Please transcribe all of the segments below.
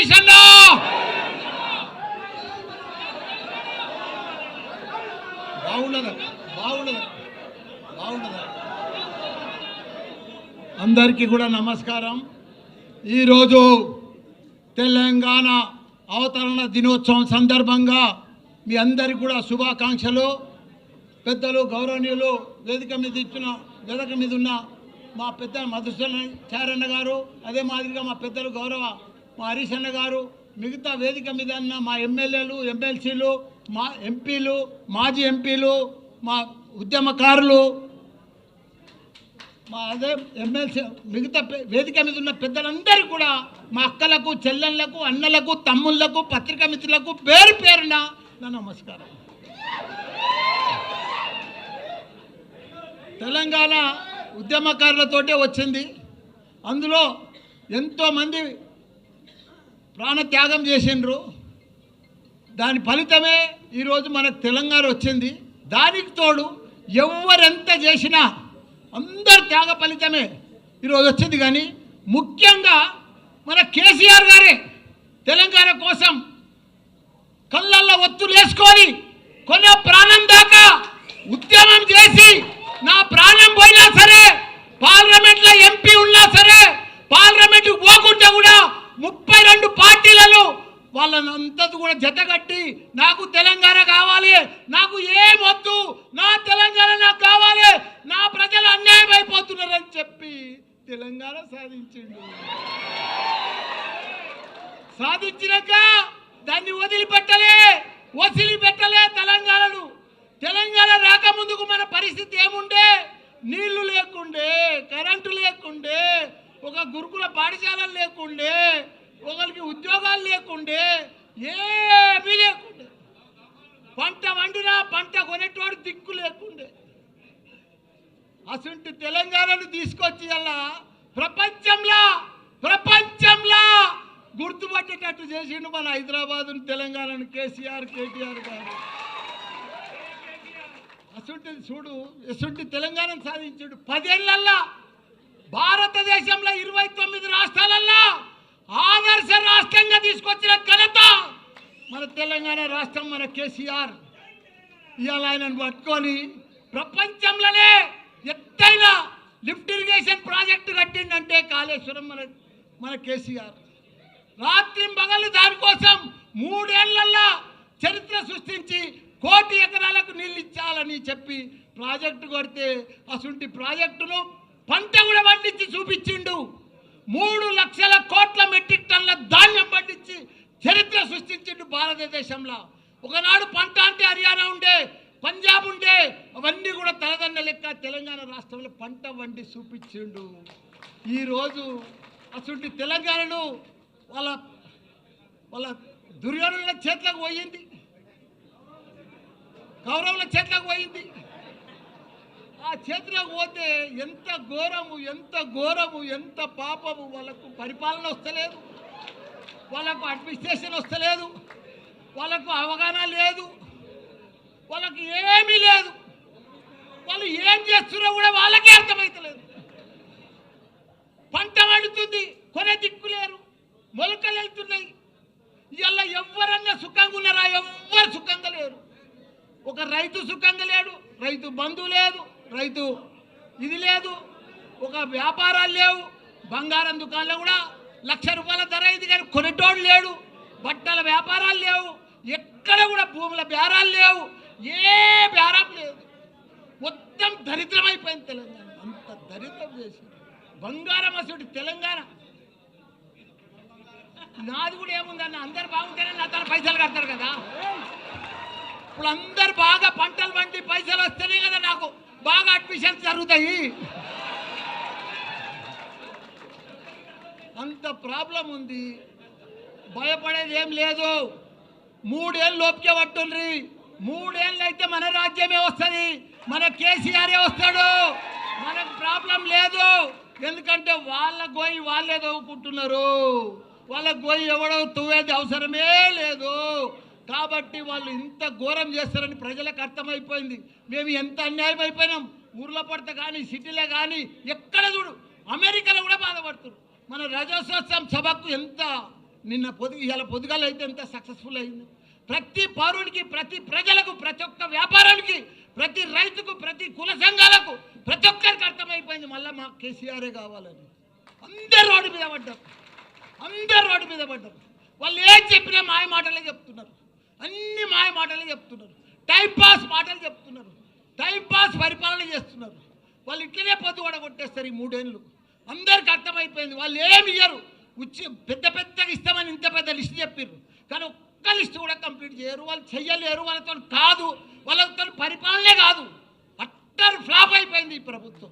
హరీష్ అన్న అందరికీ కూడా నమస్కారం. ఈరోజు తెలంగాణ అవతరణ దినోత్సవం సందర్భంగా మీ అందరికీ కూడా శుభాకాంక్షలు. పెద్దలు గౌరవనీయులు వేదిక మీద ఉన్న మా పెద్ద మధుసూదనాచార్య గారు, అదే మాదిరిగా మా పెద్దలు గౌరవ మా హరీష్ అన్న గారు, మిగతా వేదిక మీద ఉన్న మా ఎమ్మెల్యేలు, ఎమ్మెల్సీలు, మా ఎంపీలు, మాజీ ఎంపీలు, మా ఉద్యమకారులు, మా అదే ఎమ్మెల్సీ, మిగతా వేదిక మీద ఉన్న పెద్దలందరూ కూడా మా అక్కలకు, చెల్లెళ్లకు, అన్నలకు, తమ్ముళ్లకు, పత్రికా మిత్రులకు పేరు పేరున నా నమస్కారం. తెలంగాణ ఉద్యమకారులతోటే వచ్చింది. అందులో ఎంతోమంది ప్రాణత్యాగం చేసిండ్రు. దాని ఫలితమే ఈరోజు మనకు తెలంగాణ వచ్చింది. దానికి తోడు ఎవరెంత చేసినా అందరు త్యాగ ఫలితమే ఈరోజు వచ్చింది. కానీ ముఖ్యంగా మన కేసీఆర్ గారే తెలంగాణ కోసం కళ్ళల్లో ఒత్తులు వేసుకొని కొన్న ప్రాణం దాకా ఉద్యమం చేసి, నా ప్రాణం పోయినా సరే, పార్లమెంట్లో ఎంపీ ఉన్నా సరే, పార్లమెంట్కి పోకుండా కూడా 32 పార్టీలలో వాళ్ళంతా కూడా జతగట్టి నాకు తెలంగాణ కావాలి, నాకు ఏమొద్దు, నా తెలంగాణ నాకు కావాలి, నా ప్రజలు అన్యాయం అయిపోతున్నారని చెప్పి తెలంగాణ సాధించినాక దాన్ని వదిలిపెట్టలే తెలంగాణను. తెలంగాణ రాకముందుకు మన పరిస్థితి ఏముండే? నీళ్లు లేకుండే, కరెంటు లేకుండే, ఒక గురుకుల పాఠశాలలు లేకుండే, ఒకరికి ఉద్యోగాలు లేకుండే, ఏమీ లేకుండే, పంట వండినా పంట కొనేటోడు దిక్కు లేకుండే. అసలు తెలంగాణను తీసుకొచ్చి అలా ప్రపంచంలో గుర్తుపట్టేటట్టు చేసిండు మన హైదరాబాద్ తెలంగాణను కేసీఆర్, కేటీఆర్ గారు. అసలు తెలంగాణను సాధించాడు. 10 ఏళ్లల్లో భారతదేశంలో 29 రాష్ట్రాలల్లో ఆదర్శ రాష్ట్రంగా తీసుకొచ్చిన ఘనత మన తెలంగాణ రాష్ట్రం, మన కేసీఆర్. ఇవాళ ఆయనను పట్టుకొని ప్రపంచంలోనే ఎత్తైన లిఫ్ట్ ఇరిగేషన్ ప్రాజెక్టు కట్టిందంటే కాళేశ్వరం మన కేసీఆర్. రాత్రి పగలు దానికోసం 3 ఏళ్లలో చరిత్ర సృష్టించి 1 కోటి ఎకరాలకు నీళ్ళు ఇచ్చాలని చెప్పి ప్రాజెక్టు కొడితే అసలు ప్రాజెక్టును పంట కూడా పండించి చూపించిండు. 3 లక్షల కోట్ల మెట్రిక్ టన్నుల ధాన్యం పండించి చరిత్ర సృష్టించిండు భారతదేశంలో. ఒకనాడు పంట అంటే హర్యానా ఉండే, పంజాబ్ ఉండే, అవన్నీ కూడా తలదన్న లెక్క తెలంగాణ రాష్ట్రంలో పంట వండి చూపించిండు. ఈరోజు అసలు తెలంగాణను వాళ్ళ దుర్యోధనుల చేతులకు పోయింది, కౌరవుల చేతులకు పోయింది. ఆ చేతులకు పోతే ఎంత ఘోరము, ఎంత పాపము. వాళ్ళకు పరిపాలన వస్తలేదు, వాళ్ళకు అడ్మినిస్ట్రేషన్ వస్తలేదు, వాళ్ళకు అవగాహన లేదు, వాళ్ళకి ఏమీ లేదు. వాళ్ళు ఏం చేస్తున్నారో కూడా వాళ్ళకే అర్థమవుతలేదు. పంట వండుతుంది, కొనే దిక్కు లేరు, మొలకలు వెళ్తున్నాయి. ఇవాళ ఎవరన్నా సుఖంగా ఉన్నారా? ఎవ్వరు సుఖంగా లేరు. ఒక రైతు సుఖంగా లేడు, రైతు బంధు లేదు, రైతు ఇది లేదు, ఒక వ్యాపారాలు లేవు. బంగారం దుకాణంలో కూడా 1,00,000 రూపాయల ధర ఇది కానీ కొనేటోడు లేడు. బట్టల వ్యాపారాలు లేవు, ఎక్కడ కూడా భూముల బేరాలు లేవు, ఏ బేరం లేదు. మొత్తం దరిద్రం అయిపోయింది తెలంగాణ. అంత దరిద్రం చేసి బంగారం అసలు తెలంగాణ. నాది కూడా ఏముందన్న, అందరు బాగుంటేనే నా తన పైసలు కడతారు కదా. ఇప్పుడు అందరు బాగా పంటలు పండి పైసలు వస్తేనే కదా నాకు బాగా అడ్మిషన్స్ జరుగుతాయి. అంత ప్రాబ్లం ఉంది. భయపడేది ఏం లేదు. 3 ఏళ్ళు లోపుకే పట్టుండ్రి. 3 ఏళ్ళు అయితే మన రాజ్యమే వస్తుంది, మన కేసీఆరే వస్తాడు. మనకు ప్రాబ్లం లేదు. ఎందుకంటే వాళ్ళ గోయి వాళ్ళే తవ్వుకుంటున్నారు. వాళ్ళ గోయి ఎవడో తవ్వేది అవసరమే లేదు. కాబట్టి వాళ్ళు ఇంత ఘోరం చేస్తారని ప్రజలకు అర్థమైపోయింది. మేము ఎంత అన్యాయం అయిపోయినాం. ఊర్లో పడితే కానీ, సిటీలో కానీ, ఎక్కడ చూడు, అమెరికాలో కూడా బాధపడుతున్నారు. మన రజతోత్సవం సభకు ఎంత ఇలా పొద్దుగాల అయితే ఎంత సక్సెస్ఫుల్ అయింది. ప్రతి పౌరుడికి, ప్రతి ప్రజలకు, ప్రతి ఒక్క వ్యాపారానికి, ప్రతి రైతుకు, ప్రతి కుల సంఘాలకు, ప్రతి ఒక్కరికి అర్థమైపోయింది మళ్ళీ మా కేసీఆరే కావాలని. అందరు రోడ్డు మీద పడ్డారు, అందరు రోడ్డు మీద పడ్డారు. వాళ్ళు ఏం చెప్పినా మాయ మాటలే చెప్తున్నారు, అన్ని మాయ మాటలే చెప్తున్నారు, టైంపాస్ మాటలు చెప్తున్నారు, టైంపాస్ పరిపాలన చేస్తున్నారు. వాళ్ళు ఇట్లనే పొద్దు కూడా కొట్టేస్తారు ఈ 3 ఏళ్ళు. అందరికి అర్థమైపోయింది వాళ్ళు ఏమి ఇయ్యరు. పెద్ద పెద్దగా ఇస్తామని ఇంత పెద్ద లిస్ట్ చెప్పారు, కానీ ఒక్క లిస్ట్ కూడా కంప్లీట్ చేయరు. వాళ్ళు చెయ్యలేరు, వాళ్ళతో కాదు, వాళ్ళతో పరిపాలనే కాదు. అట్టర్ ఫ్లాప్ అయిపోయింది ఈ ప్రభుత్వం.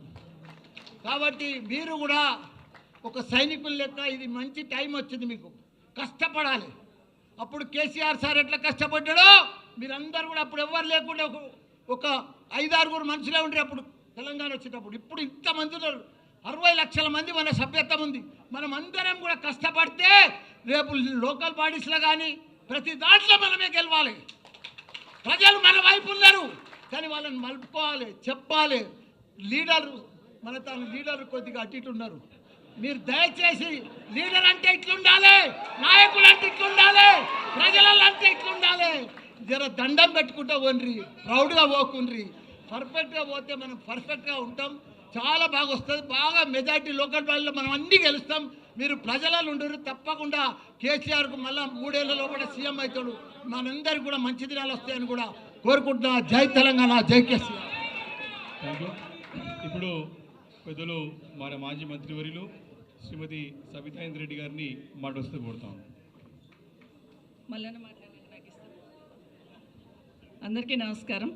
కాబట్టి మీరు కూడా ఒక సైనికుల లెక్క ఇది మంచి టైం వచ్చింది, మీకు కష్టపడాలి. అప్పుడు కేసీఆర్ సార్ ఎట్లా కష్టపడ్డాడో మీరందరూ కూడా అప్పుడు ఎవ్వరు లేకుండా ఒక 5-6 మనుషులే ఉండే అప్పుడు తెలంగాణ వచ్చేటప్పుడు. ఇప్పుడు ఇంతమంది ఉన్నారు, 60 లక్షల మంది మన సభ్యత్వం ఉంది. మనం అందరం కూడా కష్టపడితే రేపు లోకల్ బాడీస్లో కానీ ప్రతి దాంట్లో మనమే గెలవాలి. ప్రజలు మన వైపు ఉన్నారు, కానీ వాళ్ళని మలుపుకోవాలి, చెప్పాలి. లీడరు తన లీడరు కొద్దిగా అటు ఇటు ఉన్నారు. మీరు దయచేసి లీడర్ అంటే ఇట్లుండాలి, నాయకులు అంటే ఇట్లుండాలి, ప్రజలలో అంటే ఇట్లుండాలి. జర దండం పెట్టుకుంటూ పోండ్రి, ప్రౌడ్గా పోకుండ్రి. పర్ఫెక్ట్గా పోతే మనం పర్ఫెక్ట్గా ఉంటాం, చాలా బాగా వస్తుంది. బాగా మెజార్టీ లోకల్ బాడీలో మనం అన్నీ గెలుస్తాం. మీరు ప్రజలలో ఉండరు. తప్పకుండా కేసీఆర్కు మళ్ళీ 3 ఏళ్లలో కూడా సీఎం అవుతాడు. మనందరికీ కూడా మంచి దినాలు వస్తాయని కూడా కోరుకుంటున్నా. జై తెలంగాణ, జై కేసీఆర్. ఇప్పుడు పెద్దలు మన మాజీ మంత్రివర్యులు శ్రీమతి సబితా ఇంద్రెడ్డి గారిని మాట్లాడుతూ కోరుతాం. అందరికీ నమస్కారం.